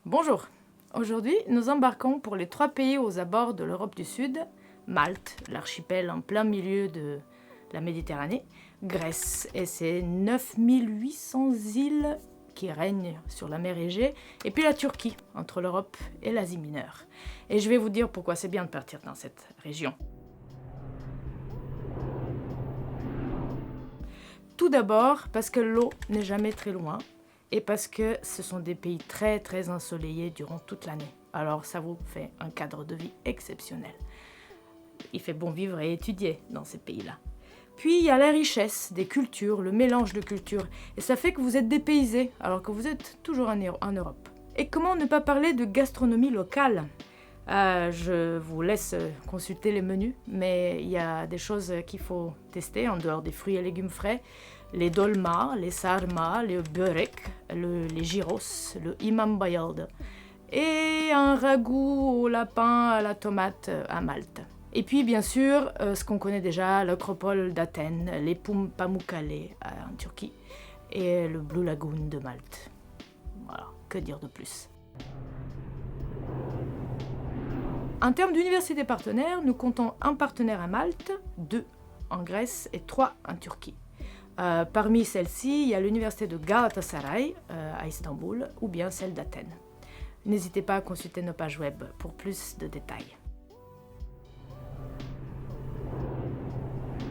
Bonjour, aujourd'hui nous embarquons pour les 3 pays aux abords de l'Europe du Sud, Malte, l'archipel en plein milieu de la Méditerranée, Grèce et ses 9800 îles qui règnent sur la mer Égée, et puis la Turquie, entre l'Europe et l'Asie mineure. Et je vais vous dire pourquoi c'est bien de partir dans cette région. Tout d'abord parce que l'eau n'est jamais très loin, et parce que ce sont des pays très très ensoleillés durant toute l'année. Alors ça vous fait un cadre de vie exceptionnel. Il fait bon vivre et étudier dans ces pays-là. Puis il y a la richesse des cultures, le mélange de cultures, et ça fait que vous êtes dépaysés alors que vous êtes toujours en Europe. Et comment ne pas parler de gastronomie locale ? Je vous laisse consulter les menus, mais il y a des choses qu'il faut tester en dehors des fruits et légumes frais. Les dolmas, les sarmas, les börek, les gyros, le imam bayıldı et un ragoût au lapin à la tomate à Malte. Et puis bien sûr, ce qu'on connaît déjà, l'acropole d'Athènes, les Pamukkale en Turquie et le Blue Lagoon de Malte. Voilà, que dire de plus ? En termes d'universités partenaires, nous comptons un partenaire à Malte, 2 en Grèce et 3 en Turquie. Parmi celles-ci, il y a l'université de Galatasaray à Istanbul ou bien celle d'Athènes. N'hésitez pas à consulter nos pages web pour plus de détails.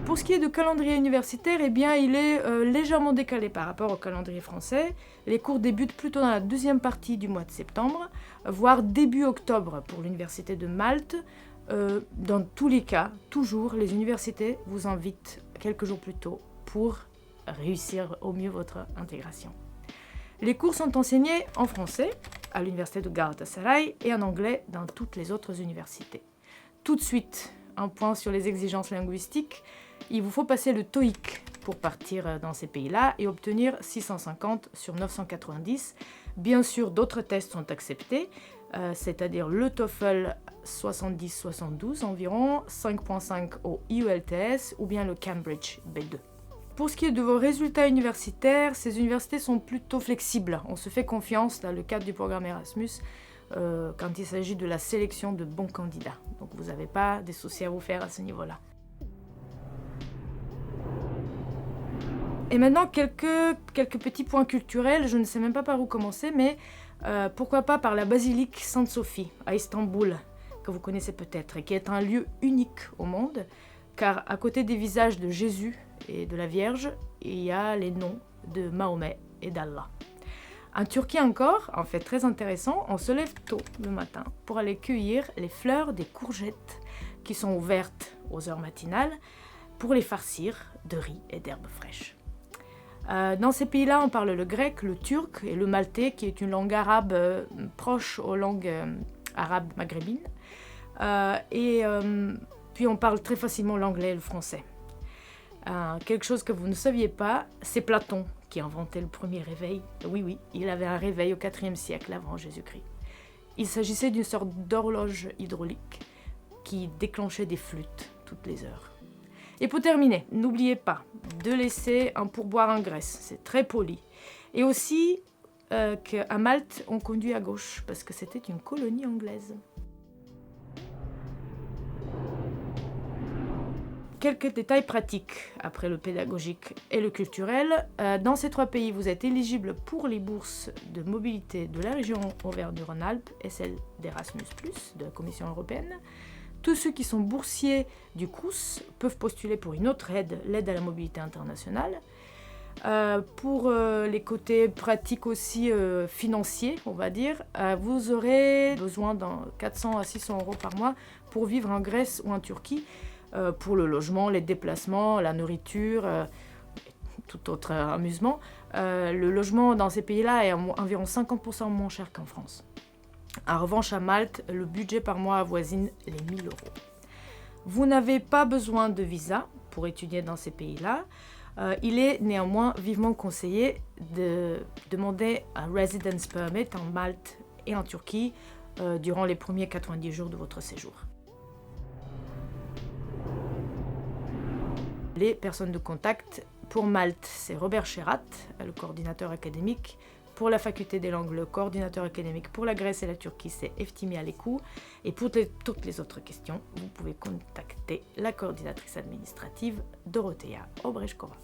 Pour ce qui est du calendrier universitaire, eh bien, il est légèrement décalé par rapport au calendrier français. Les cours débutent plutôt dans la deuxième partie du mois de septembre, voire début octobre pour l'université de Malte. Dans tous les cas, toujours, les universités vous invitent quelques jours plus tôt pour réussir au mieux votre intégration. Les cours sont enseignés en français à l'université de Galatasaray et en anglais dans toutes les autres universités. Tout de suite, un point sur les exigences linguistiques. Il vous faut passer le TOEIC pour partir dans ces pays-là et obtenir 650 sur 990. Bien sûr, d'autres tests sont acceptés, c'est-à-dire le TOEFL 70-72 environ, 5.5 au IELTS ou bien le Cambridge B2. Pour ce qui est de vos résultats universitaires, ces universités sont plutôt flexibles. On se fait confiance dans le cadre du programme Erasmus quand il s'agit de la sélection de bons candidats. Donc vous n'avez pas des soucis à vous faire à ce niveau-là. Et maintenant, quelques petits points culturels. Je ne sais même pas par où commencer, mais pourquoi pas par la basilique Sainte-Sophie à Istanbul, que vous connaissez peut-être, et qui est un lieu unique au monde, car à côté des visages de Jésus et de la Vierge, il y a les noms de Mahomet et d'Allah. En Turquie encore, en fait très intéressant, on se lève tôt le matin pour aller cueillir les fleurs des courgettes qui sont ouvertes aux heures matinales pour les farcir de riz et d'herbes fraîches. Dans ces pays-là, on parle le grec, le turc et le maltais, qui est une langue arabe proche aux langues arabes maghrébines. Puis on parle très facilement l'anglais et le français. Quelque chose que vous ne saviez pas, c'est Platon qui a inventé le premier réveil. Oui, il avait un réveil au IVe siècle avant Jésus-Christ. Il s'agissait d'une sorte d'horloge hydraulique qui déclenchait des flûtes toutes les heures. Et pour terminer, n'oubliez pas de laisser un pourboire en Grèce, c'est très poli. Et aussi qu'à Malte, on conduit à gauche parce que c'était une colonie anglaise. Quelques détails pratiques après le pédagogique et le culturel. Dans ces 3 pays, vous êtes éligible pour les bourses de mobilité de la région Auvergne-Rhône-Alpes et celle d'Erasmus+, de la Commission européenne. Tous ceux qui sont boursiers du Crous peuvent postuler pour une autre aide, l'aide à la mobilité internationale. Pour les côtés pratiques aussi financiers, on va dire, vous aurez besoin de 400 à 600 € par mois pour vivre en Grèce ou en Turquie, pour le logement, les déplacements, la nourriture, tout autre amusement. Le logement dans ces pays-là est environ 50% moins cher qu'en France. En revanche, à Malte, le budget par mois avoisine les 1 000 €. Vous n'avez pas besoin de visa pour étudier dans ces pays-là. Il est néanmoins vivement conseillé de demander un residence permit en Malte et en Turquie durant les premiers 90 jours de votre séjour. Les personnes de contact pour Malte, c'est Robert Cherat, le coordinateur académique. Pour la faculté des langues, le coordinateur académique pour la Grèce et la Turquie, c'est Eftimi Alekou. Et pour toutes les autres questions, vous pouvez contacter la coordinatrice administrative Dorothea Obreshkova.